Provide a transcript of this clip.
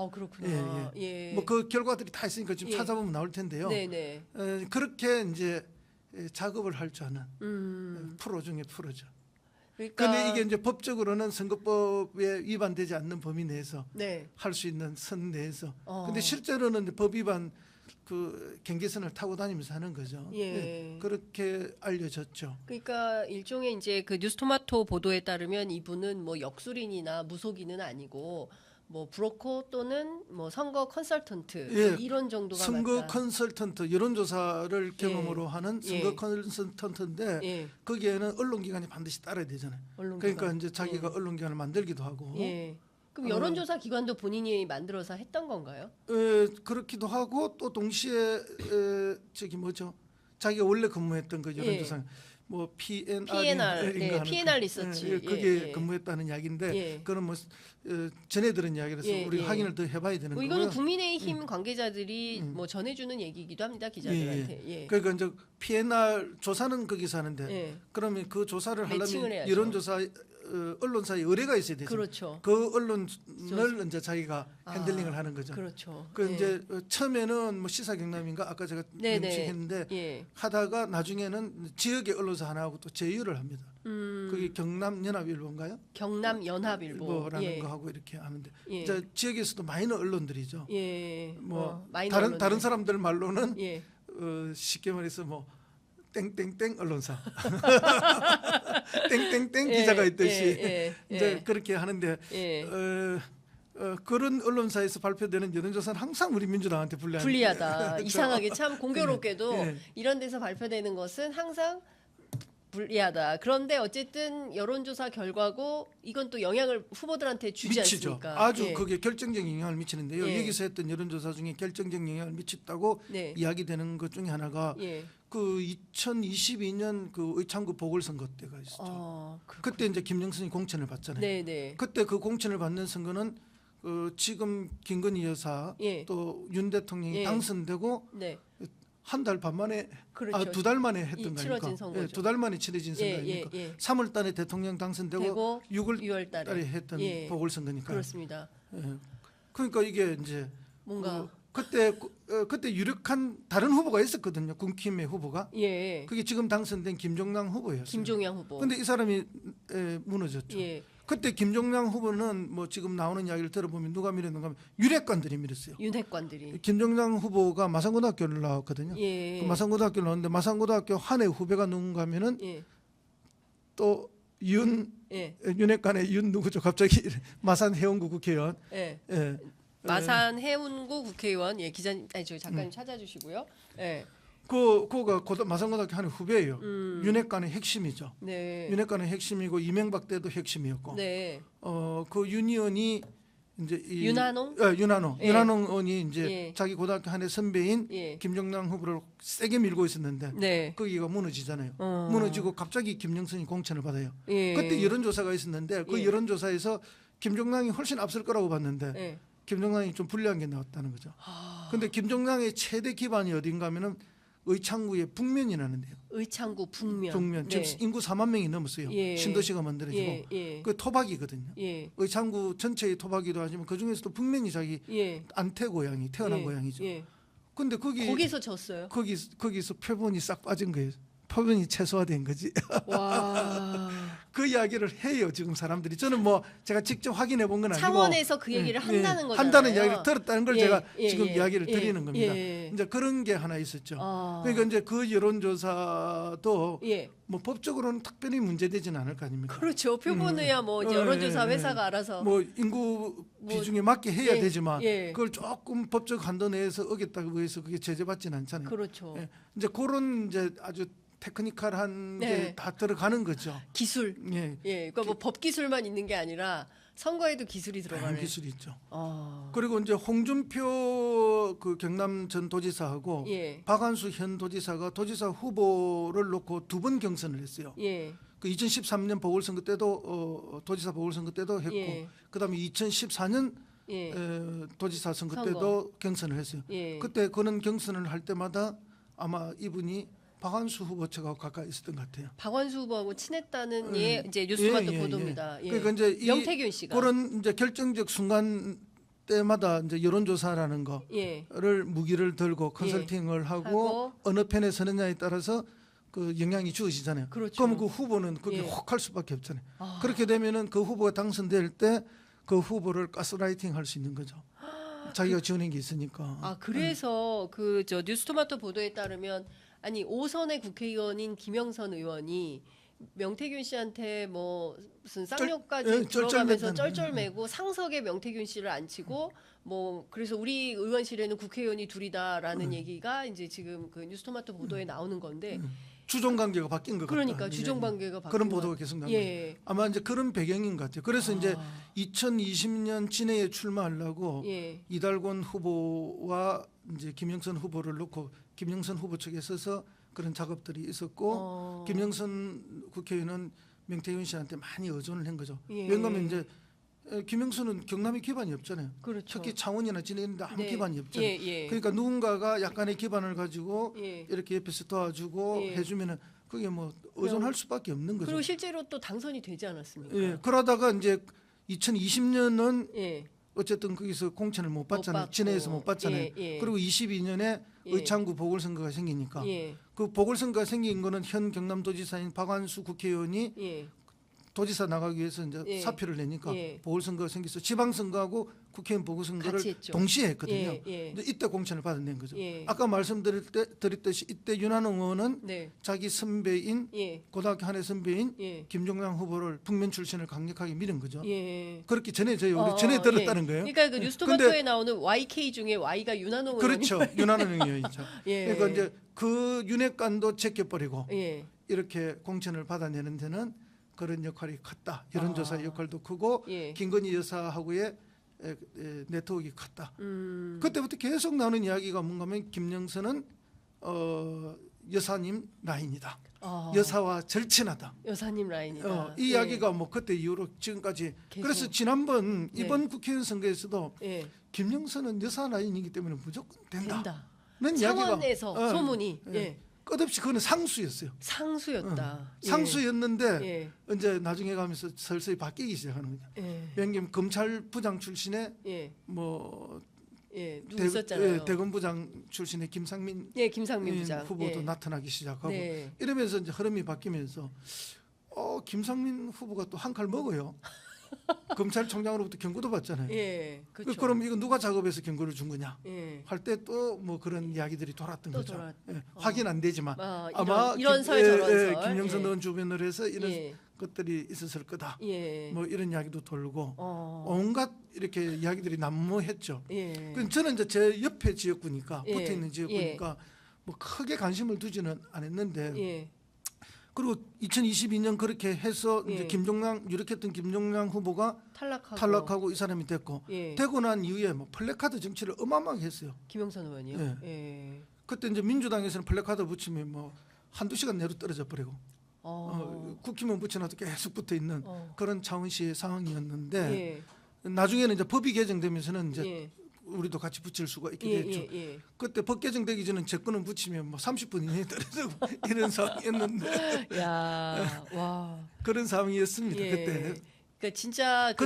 그렇구나. 예. 뭐 그 결과들이 다 있으니까 지금 예. 찾아보면 나올 텐데요. 네네. 그렇게 이제 작업을 할 줄 아는 프로 중에 프로죠. 그러니까 근데 이게 이제 법적으로는 선거법에 위반되지 않는 범위 내에서 네. 할 수 있는 선 내에서. 근데 실제로는 이제 법 위반 그 경계선을 타고 다니면서 하는 거죠. 예. 그렇게 알려졌죠. 그러니까 일종의 이제 그 뉴스토마토 보도에 따르면 이분은 뭐 역술인이나 무속인은 아니고 뭐 브로커 또는 뭐 선거 컨설턴트 예. 이런 정도가 선거 맞다. 컨설턴트 여론조사를 경험으로 하는 선거 예. 컨설턴트인데 예. 거기에는 언론기관이 반드시 따라야 되잖아요. 언론기관. 그러니까 이제 자기가 언론기관을 만들기도 하고 예. 그럼 여론조사 기관도 본인이 만들어서 했던 건가요? 그렇기도 하고 또 동시에 저기 뭐죠? 자기가 원래 근무했던 그 여론조사 뭐 PNR, PNR PNR 리서치. 거기에 근무했다는 이야기인데 그건 뭐 전해 들은 이야기라서 우리 확인을 더 해봐야 되는 뭐 거고요. 이거는 국민의힘 관계자들이 뭐 전해주는 얘기이기도 합니다 기자들한테. 그러니까 이제 PNR 조사는 거기서 하는데 그러면 그 조사를 매칭을 하려면 해야죠. 여론조사 언론사에 의뢰가 있어야 되죠. 그렇죠. 그 언론을 이제 자기가 핸들링을 하는 거죠. 그렇죠. 그 이제 처음에는 뭐 시사경남인가 아까 제가 명시했는데 하다가 나중에는 지역의 언론사 하나하고 또 제휴를 합니다. 그게 경남연합일보인가요? 경남연합일보 뭐라는 거 하고 이렇게 하는데 이제 지역에서도 마이너 언론들이죠. 뭐 마이너 다른 사람들 말로는 쉽게 말해서 뭐 땡땡땡 언론사 땡땡땡 기자가 있듯이 이제 그렇게 하는데 그런 언론사에서 발표되는 여론조사는 항상 우리 민주당한테 불리하다. 이상하게 참 공교롭게도 이런 데서 발표되는 것은 항상 불리하다. 그런데 어쨌든 여론조사 결과고 이건 또 영향을 후보들한테 주지 미치죠. 않습니까? 아주 그게 결정적인 영향을 미치는데요. 여기서 했던 여론조사 중에 결정적인 영향을 미쳤다고 이야기되는 것 중에 하나가 그 2022년 그 의창구 보궐선거 때가 있었죠. 그때 이제 김영선이 공천을 받잖아요. 그때 그 공천을 받는 선거는 지금 김건희 여사 또 윤 대통령이 당선되고 한 달 반 만에 그렇죠. 2달 만에 했던 치러진 거니까 선거죠. 2달 만에 치러진 선거니까 3월 달에 대통령 당선되고 6월 달에 했던 보궐선거니까 그렇습니다. 그러니까 이게 이제 뭔가 그때 유력한 다른 후보가 있었거든요. 국힘의 후보가 그게 지금 당선된 김종남 후보였어요. 김종양 후보. 근데 이 사람이 무너졌죠. 그때 김종남 후보는 뭐 지금 나오는 이야기를 들어보면 누가 밀었는가 하면 윤핵관들이 밀었어요. 윤핵관들이. 김종남 후보가 마산고등학교를 나왔거든요. 그 마산고등학교를 나왔는데 마산고등학교 한 해 후배가 누군가 하면은 또 윤핵관의 윤 누구죠? 갑자기 마산 해운구 국회의원. 마산 해운구 국회의원 기자님 저희 작가님 찾아주시고요. 그거가 마산고등학교 한 후배예요. 윤핵관의 핵심이죠. 윤핵관의 핵심이고 이명박 때도 핵심이었고. 그 윤 의원이 이제 윤한홍 윤한홍 의원이 이제 자기 고등학교 한 해 선배인 김종남 후보를 세게 밀고 있었는데 거기가 무너지잖아요. 무너지고 갑자기 김영선이 공천을 받아요. 그때 여론조사가 있었는데 그 여론조사에서 김종남이 훨씬 앞설 거라고 봤는데 김종남이 좀 불리한 게 나왔다는 거죠. 근데 김종남의 최대 기반이 어딘가 하면은 의창구의 북면이 나는데요. 의창구 북면. 지금 인구 4만 명이 넘었어요. 신도시가 만들어지고 그 토박이거든요. 의창구 전체의 토박이도 하지만 그 중에서도 북면이 자기 안태 고향이 태어난 고향이죠. 근데 거기서 졌어요. 거기서 표본이 싹 빠진 거예요. 표본이 최소화된 거지. 와. 그 이야기를 해요 지금 사람들이. 저는 뭐 제가 직접 확인해 본 건 아니고 창원에서 그 얘기를 한다는 거잖아요. 한다는 이야기를 들었다는 걸 제가 지금 이야기를 드리는 겁니다. 이제 그런 게 하나 있었죠. 그러니까 이제 그 여론조사도 뭐 법적으로는 특별히 문제되지는 않을 거 아닙니까? 그렇죠. 표본이야 뭐 여론조사 회사가 알아서 뭐 인구 비중에 맞게 해야 되지만 그걸 조금 법적 한도 내에서 어겼다고 해서 그게 제재받지는 않잖아요. 그렇죠. 이제 그런 이제 아주 테크니컬한 게 다 들어가는 거죠. 기술. 그러니까 뭐 법 기술만 있는 게 아니라 선거에도 기술이 들어가는 기술이 있죠. 그리고 이제 홍준표 그 경남 전 도지사하고 박한수 현 도지사가 도지사 후보를 놓고 두 번 경선을 했어요. 그 2013년 보궐선거 때도 도지사 보궐선거 때도 했고 그다음에 2014년 도지사 선거 때도 경선을 했어요. 그때 그런 경선을 할 때마다 아마 이분이 박완수 후보 측하고 가까이 있었던 것 같아요. 박완수 후보하고 친했다는 이제 뉴스토마토 보도입니다. 그러니까 이제 명태균 씨가 그런 이제 결정적 순간 때마다 이제 여론조사라는 거를 예. 무기를 들고 컨설팅을 하고 어느 편에 서느냐에 따라서 그 영향이 주어지잖아요. 그렇죠. 그럼 그 후보는 그게 혹할 수밖에 없잖아요. 그렇게 되면은 그 후보가 당선될 때 그 후보를 가스라이팅 할 수 있는 거죠. 자기가 지어낸 게 있으니까. 그래서 그 저 뉴스토마토 보도에 따르면 아니 5선의 국회의원인 김영선 의원이 명태균 씨한테 뭐 무슨 쌍욕까지 들어가면서 쩔쩔매고 상석에 명태균 씨를 앉히고 뭐 그래서 우리 의원실에는 국회의원이 둘이다라는 얘기가 이제 지금 그 뉴스토마토 보도에 나오는 건데 주종 관계가 바뀐 것 같다. 그러니까 주종 관계가 바뀐 그런 보도가 계속 나오고 아마 이제 그런 배경인 것 같아요. 그래서 이제 2020년 진해에 출마하려고 이달권 후보와 이제 김영선 후보를 놓고 김영선 후보 측에 서서 그런 작업들이 있었고 김영선 국회의원은 명태균 씨한테 많이 의존을 한 거죠. 왜냐하면 이제 김영선은 경남에 기반이 없잖아요. 그렇죠. 특히 창원이나 진해인데 아무 네. 기반이 없잖아요. 그러니까 누군가가 약간의 기반을 가지고 이렇게 옆에서 도와주고 해주면은 그게 뭐 의존할 수밖에 없는 거죠. 그리고 실제로 또 당선이 되지 않았습니까? 그러다가 이제 2020년은 어쨌든 거기서 공천을 못 받잖아요. 진해에서 못 받잖아요. 그리고 22년에 의창구 보궐선거가 생기니까 그 보궐선거가 생긴 거는 현 경남도지사인 박완수 국회의원이 도지사 나가기 위해서 이제 사표를 내니까 보궐선거가 생겨서 지방선거하고 국회의원 보궐선거를 동시에 했거든요. 이제 이때 공천을 받아낸 거죠. 아까 말씀드렸듯이 이때 윤한홍 의원은 자기 선배인 고등학교 한 해 선배인 김종량 후보를 북면 출신을 강력하게 밀은 거죠. 그렇게 전해져요. 우리 전해 들었다는 거예요. 그러니까 그 뉴스토마토에 나오는 YK 중에 Y가 윤한홍 의원. 그렇죠. 윤한홍 의원이죠. 그러니까 이제 그 윤핵관도 제껴버리고 이렇게 공천을 받아내는 데는 그런 역할이 컸다. 여론조사 역할도 크고 김건희 여사하고의 네트워크가 컸다. 그때부터 계속 나오는 이야기가 뭔가 하면 김영선은 여사님 라인이다. 여사와 절친하다. 여사님 라인이다. 이 이야기가 뭐 그때 이후로 지금까지 계속. 그래서 지난번 이번 국회의원 선거에서도 김영선은 여사 라인이기 때문에 무조건 된다. 창원에서 소문이 끝없이 그거는 상수였어요. 상수였다. 상수였는데 이제 나중에 가면서 서서히 바뀌기 시작하는 거죠. 왜냐하면 검찰 부장 출신의 뭐 누구 있었잖아요. 대검부장 출신의 김상민 부장 후보도 나타나기 시작하고 이러면서 이제 흐름이 바뀌면서 김상민 후보가 또 한 칼 먹어요. 검찰총장으로부터 경고도 받잖아요. 그렇죠. 그럼 이거 누가 작업해서 경고를 준 거냐 할 때 또 뭐 그런 이야기들이 돌았던 거죠. 확인 안 되지만 아마 이런 설 저런 설 김영선 의원 주변으로 해서 이런 것들이 있었을 거다. 뭐 이런 이야기도 돌고 온갖 이렇게 이야기들이 난무했죠. 저는 이제 제 옆에 지역구니까 붙어 있는 지역구니까 뭐 크게 관심을 두지는 않았는데. 그리고 2022년 그렇게 해서 이제 유력했던 김종량 후보가 탈락하고 이 사람이 됐고 되고 난 이후에 뭐 플래카드 정치를 어마어마하게 했어요. 김영선 의원이요. 그때 이제 민주당에서는 플래카드 붙이면 뭐 한두 시간 내로 떨어져 버리고 국힘은 붙여놔도 계속 붙어 있는 그런 차원시의 상황이었는데 나중에는 이제 법이 개정되면서는 이제 우리도 같이 붙일 수가 있게 됐죠. 그때 법 개정되기 전에 제 거는 붙이면 뭐 30분 이내에 떨어지고 이런 상황이었는데 와. 그런 상황이었습니다. 그때. 그러니까 진짜